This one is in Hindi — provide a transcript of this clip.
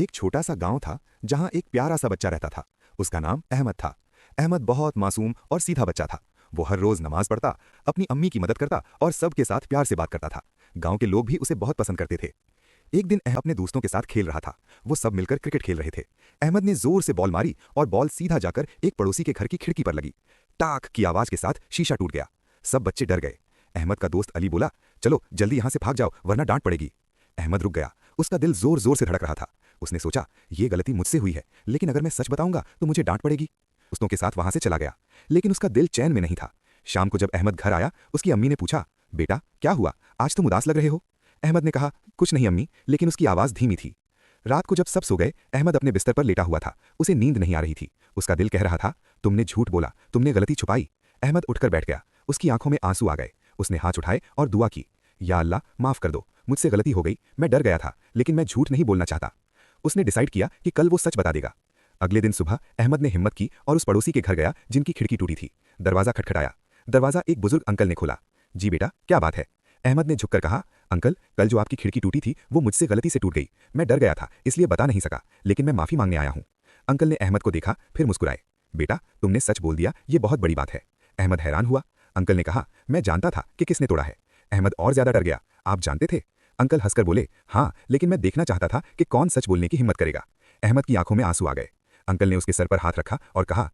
एक छोटा सा गांव था जहां एक प्यारा सा बच्चा रहता था। उसका नाम अहमद था। अहमद बहुत मासूम और सीधा बच्चा था। वो हर रोज नमाज पढ़ता, अपनी अम्मी की मदद करता और सबके साथ प्यार से बात करता था। गांव के लोग भी उसे बहुत पसंद करते थे। एक दिन अहमद अपने दोस्तों के साथ खेल रहा था। वो सब मिलकर क्रिकेट खेल रहे थे। अहमद ने जोर से बॉल मारी और बॉल सीधा जाकर एक पड़ोसी के घर की खिड़की पर लगी। टाक की आवाज के साथ शीशा टूट गया। सब बच्चे डर गए। अहमद का दोस्त अली बोला, चलो जल्दी यहां से भाग जाओ वरना डांट पड़ेगी। अहमद रुक गया। उसका दिल जोर जोर से धड़क रहा था। उसने सोचा, ये गलती मुझसे हुई है, लेकिन अगर मैं सच बताऊंगा तो मुझे डांट पड़ेगी। दोस्तों के साथ वहां से चला गया, लेकिन उसका दिल चैन में नहीं था। शाम को जब अहमद घर आया, उसकी अम्मी ने पूछा, बेटा क्या हुआ, आज तुम उदास लग रहे हो? अहमद ने कहा, कुछ नहीं अम्मी, लेकिन उसकी आवाज़ धीमी थी। रात को जब सब सो गए, अहमद अपने बिस्तर पर लेटा हुआ था। उसे नींद नहीं आ रही थी। उसका दिल कह रहा था, तुमने झूठ बोला, तुमने गलती छुपाई। अहमद उठकर बैठ गया। उसकी आंखों में आंसू आ गए। उसने हाथ उठाए और दुआ की, या अल्लाह माफ़ कर दो, मुझसे गलती हो गई, मैं डर गया था, लेकिन मैं झूठ नहीं बोलना चाहता। उसने डिसाइड किया कि कल वो सच बता देगा। अगले दिन सुबह अहमद ने हिम्मत की और उस पड़ोसी के घर गया जिनकी खिड़की टूटी थी। दरवाज़ा खटखटाया। दरवाज़ा एक बुजुर्ग अंकल ने खोला। जी बेटा, क्या बात है? अहमद ने झुककर कहा, अंकल कल जो आपकी खिड़की टूटी थी वो मुझसे गलती से टूट गई। मैं डर गया था इसलिए बता नहीं सका, लेकिन मैं माफ़ी मांगने आया हूँ। अंकल ने अहमद को देखा, फिर मुस्कुराए। बेटा तुमने सच बोल दिया, ये बहुत बड़ी बात है। अहमद हैरान हुआ। अंकल ने कहा, मैं जानता था कि किसने तोड़ा है। अहमद और ज्यादा डर गया। आप जानते थे? अंकल हंसकर बोले, हाँ, लेकिन मैं देखना चाहता था कि कौन सच बोलने की हिम्मत करेगा। अहमद की आंखों में आंसू आ गए। अंकल ने उसके सर पर हाथ रखा और कहा,